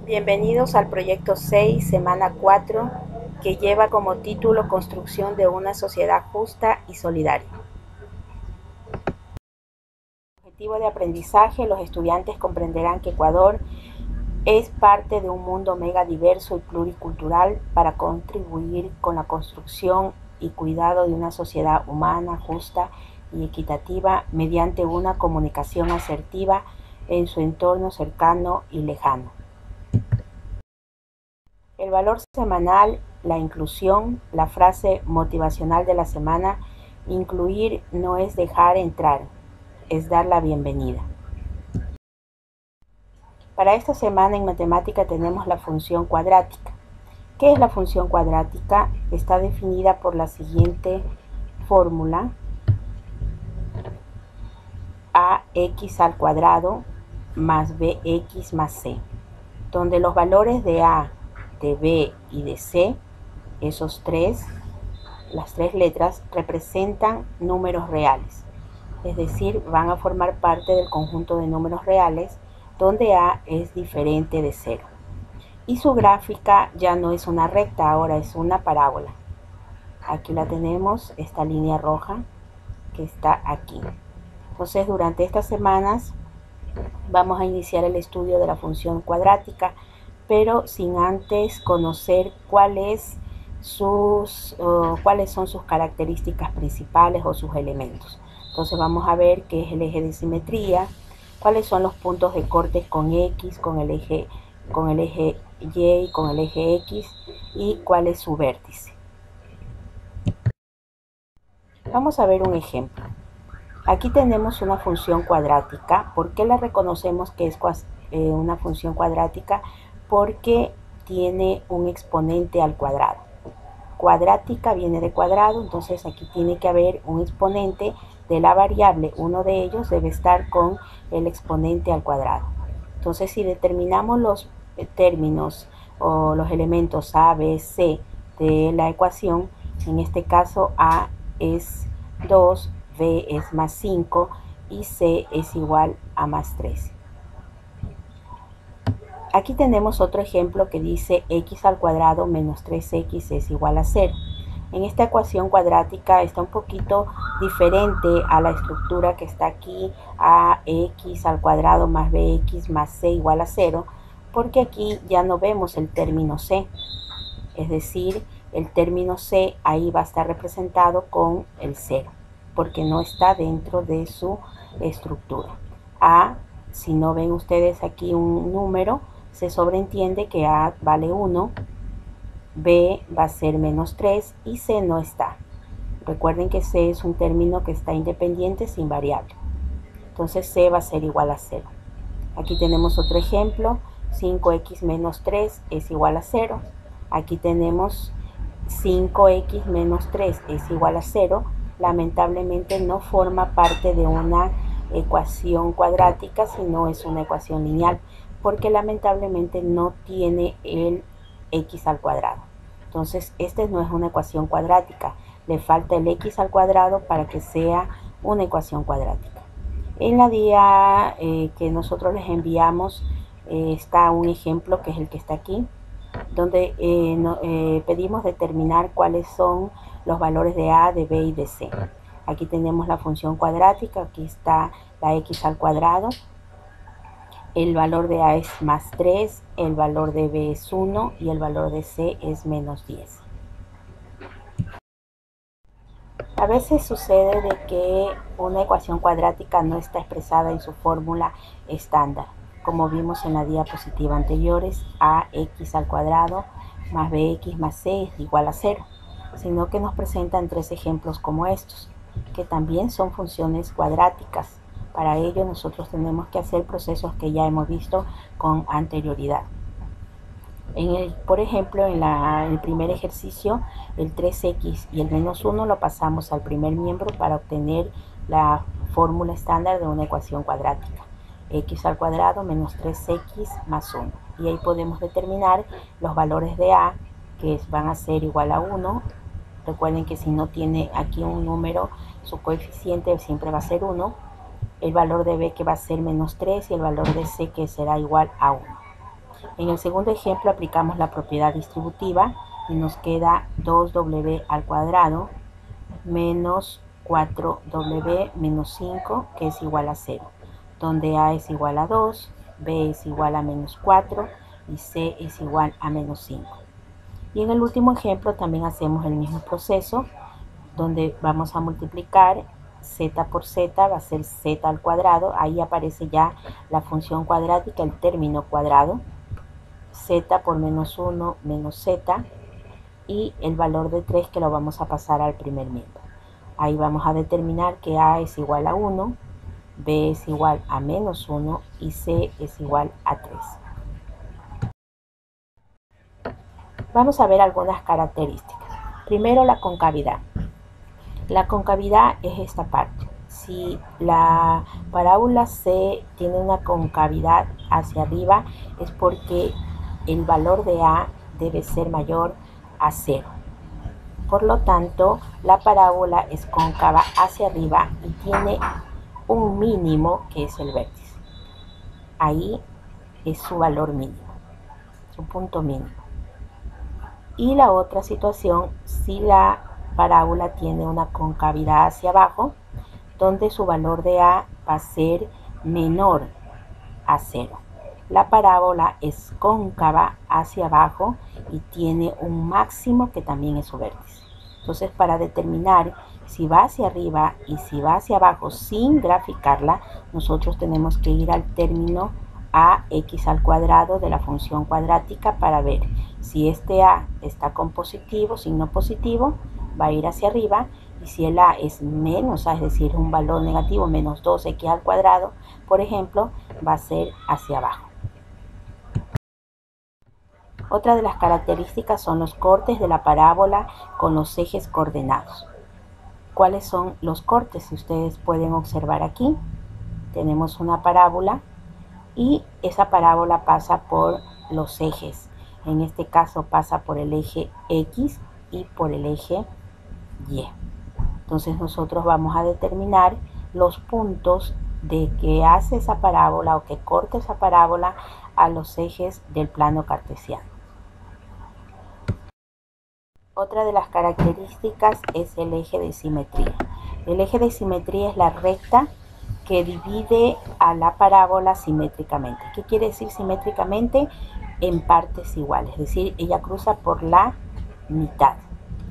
Bienvenidos al proyecto 6, semana 4, que lleva como título Construcción de una sociedad justa y solidaria. Objetivo de aprendizaje: los estudiantes comprenderán que Ecuador es parte de un mundo mega diverso y pluricultural para contribuir con la construcción y cuidado de una sociedad humana, justa y equitativa mediante una comunicación asertiva en su entorno cercano y lejano. El valor semanal, la inclusión, la frase motivacional de la semana: incluir no es dejar entrar, es dar la bienvenida. Para esta semana en matemática tenemos la función cuadrática. ¿Qué es la función cuadrática? Está definida por la siguiente fórmula: ax al cuadrado más bx más c, donde los valores de a, de b y de c, las tres letras, representan números reales, es decir, van a formar parte del conjunto de números reales donde a es diferente de 0. Y su gráfica ya no es una recta, ahora es una parábola. Aquí la tenemos, esta línea roja que está aquí. Entonces, durante estas semanas vamos a iniciar el estudio de la función cuadrática, pero sin antes conocer cuáles son sus características principales o sus elementos. Entonces vamos a ver qué es el eje de simetría, cuáles son los puntos de corte con X, con el eje Y, con el eje X, y cuál es su vértice. Vamos a ver un ejemplo. Aquí tenemos una función cuadrática. ¿Por qué la reconocemos que es una función cuadrática? Porque tiene un exponente al cuadrado. Cuadrática viene de cuadrado, entonces aquí tiene que haber un exponente de la variable. Uno de ellos debe estar con el exponente al cuadrado. Entonces, si determinamos los términos o los elementos a, b, c de la ecuación, en este caso a es 2, b es más 5 y c es igual a más 13. Aquí tenemos otro ejemplo que dice x al cuadrado menos 3x es igual a 0. En esta ecuación cuadrática está un poquito diferente a la estructura que está aquí, ax al cuadrado más bx más c igual a 0, porque aquí ya no vemos el término c. Es decir, el término c ahí va a estar representado con el 0, porque no está dentro de su estructura. A, si no ven ustedes aquí un número, se sobreentiende que a vale 1, b va a ser menos 3 y c no está. Recuerden que c es un término que está independiente sin variable. Entonces c va a ser igual a 0. Aquí tenemos otro ejemplo: 5x menos 3 es igual a 0. Aquí tenemos 5x menos 3 es igual a 0. Lamentablemente no forma parte de una ecuación cuadrática, sino es una ecuación lineal, porque lamentablemente no tiene el x al cuadrado. Entonces, esta no es una ecuación cuadrática, le falta el x al cuadrado para que sea una ecuación cuadrática. En la guía que nosotros les enviamos está un ejemplo que es el que está aquí, donde pedimos determinar cuáles son los valores de a, de b y de c. Aquí tenemos la función cuadrática, aquí está la x al cuadrado, el valor de a es más 3, el valor de b es 1 y el valor de c es menos 10. A veces sucede de que una ecuación cuadrática no está expresada en su fórmula estándar. Como vimos en la diapositiva anteriores, ax al cuadrado más bx más c es igual a 0, sino que nos presentan tres ejemplos como estos, que también son funciones cuadráticas. Para ello nosotros tenemos que hacer procesos que ya hemos visto con anterioridad. Por ejemplo, en el primer ejercicio, el 3x y el menos 1 lo pasamos al primer miembro para obtener la fórmula estándar de una ecuación cuadrática: x al cuadrado menos 3x más 1. Y ahí podemos determinar los valores de a, que van a ser igual a 1. Recuerden que si no tiene aquí un número, su coeficiente siempre va a ser 1. El valor de b, que va a ser menos 3, y el valor de c, que será igual a 1. En el segundo ejemplo aplicamos la propiedad distributiva y nos queda 2w al cuadrado menos 4w menos 5, que es igual a 0, donde a es igual a 2, b es igual a menos 4 y c es igual a menos 5. Y en el último ejemplo también hacemos el mismo proceso, donde vamos a multiplicar z por z, va a ser z al cuadrado, ahí aparece ya la función cuadrática, el término cuadrado, z por menos 1 menos z, y el valor de 3 que lo vamos a pasar al primer miembro. Ahí vamos a determinar que a es igual a 1, b es igual a menos 1 y c es igual a 3. Vamos a ver algunas características. Primero, la concavidad. La concavidad es esta parte. Si la parábola C tiene una concavidad hacia arriba, es porque el valor de A debe ser mayor a 0. Por lo tanto, la parábola es cóncava hacia arriba y tiene un mínimo que es el vértice. Ahí es su valor mínimo, su punto mínimo. Y la otra situación, si la parábola tiene una concavidad hacia abajo, donde su valor de A va a ser menor a 0. La parábola es cóncava hacia abajo y tiene un máximo que también es su vértice. Entonces, para determinar si va hacia arriba y si va hacia abajo sin graficarla, nosotros tenemos que ir al término ax al cuadrado de la función cuadrática para ver si este a está con positivo, signo positivo, va a ir hacia arriba, y si el a es menos a, es decir, un valor negativo, menos 2x al cuadrado, por ejemplo, va a ser hacia abajo. Otra de las características son los cortes de la parábola con los ejes coordenados. ¿Cuáles son los cortes? Si ustedes pueden observar aquí, tenemos una parábola y esa parábola pasa por los ejes. En este caso pasa por el eje X y por el eje Y. Entonces nosotros vamos a determinar los puntos de que hace esa parábola o que corta esa parábola a los ejes del plano cartesiano. Otra de las características es el eje de simetría. El eje de simetría es la recta que divide a la parábola simétricamente. ¿Qué quiere decir simétricamente? En partes iguales, es decir, ella cruza por la mitad.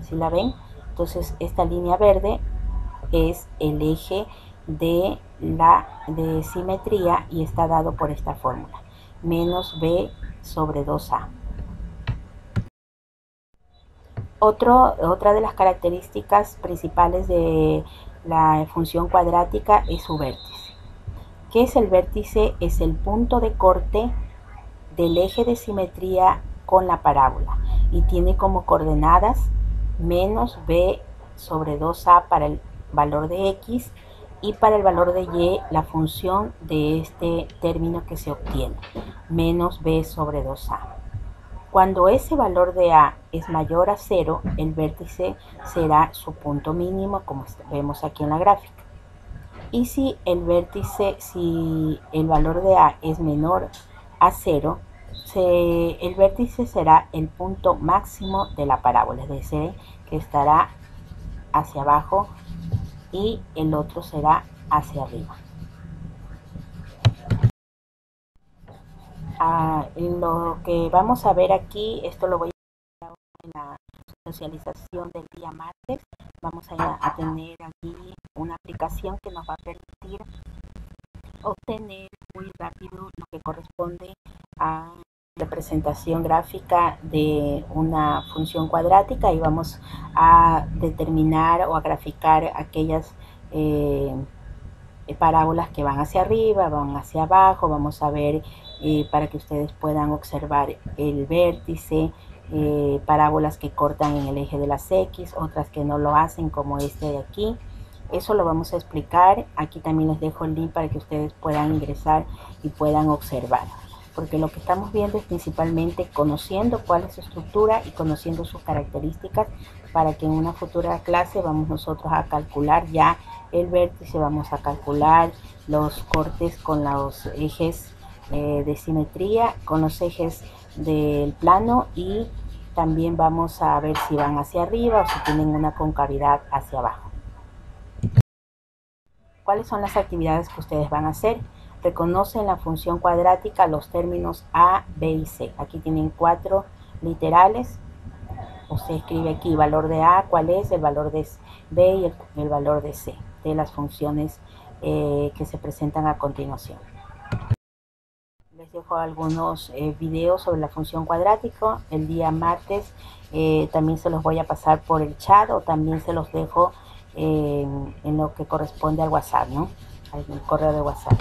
¿Sí la ven? Entonces, esta línea verde es el eje de simetría y está dado por esta fórmula, menos b sobre 2a. Otra de las características principales de la función cuadrática es su vértice. ¿Qué es el vértice? Es el punto de corte del eje de simetría con la parábola y tiene como coordenadas menos b sobre 2a para el valor de x y para el valor de y la función de este término que se obtiene, menos b sobre 2a. Cuando ese valor de a es mayor a 0, el vértice será su punto mínimo, como vemos aquí en la gráfica. Y si el valor de a es menor a 0, el vértice será el punto máximo de la parábola, es decir, que estará hacia abajo y el otro será hacia arriba. Lo que vamos a ver aquí, esto lo voy a ver en la socialización del día martes. Vamos a tener aquí una aplicación que nos va a permitir obtener muy rápido lo que corresponde a representación gráfica de una función cuadrática y vamos a determinar o a graficar aquellas parábolas que van hacia arriba, van hacia abajo. Vamos a ver para que ustedes puedan observar el vértice, parábolas que cortan en el eje de las X, otras que no lo hacen como este de aquí. Eso lo vamos a explicar. Aquí también les dejo el link para que ustedes puedan ingresar y puedan observar. Porque lo que estamos viendo es principalmente conociendo cuál es su estructura y conociendo sus características para que en una futura clase vamos nosotros a calcular ya el vértice, vamos a calcular los cortes con los ejes de simetría con los ejes del plano, y también vamos a ver si van hacia arriba o si tienen una concavidad hacia abajo. ¿Cuáles son las actividades que ustedes van a hacer? Reconocen la función cuadrática los términos a, b y c. Aquí tienen 4 literales. Usted escribe aquí valor de a, cuál es, el valor de b y el valor de c, de las funciones que se presentan a continuación. Les dejo algunos videos sobre la función cuadrática. El día martes también se los voy a pasar por el chat, o también se los dejo en lo que corresponde al WhatsApp, ¿no? En el correo de WhatsApp.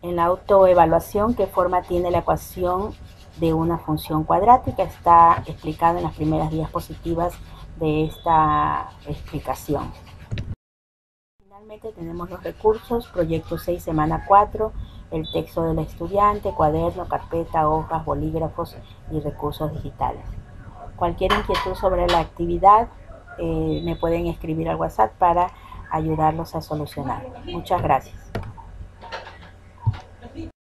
En la autoevaluación, ¿qué forma tiene la ecuación de una función cuadrática? Está explicado en las primeras diapositivas de esta explicación. Finalmente tenemos los recursos: proyecto 6, semana 4, el texto del estudiante, cuaderno, carpeta, hojas, bolígrafos y recursos digitales. Cualquier inquietud sobre la actividad me pueden escribir al WhatsApp para ayudarlos a solucionar. Muchas gracias.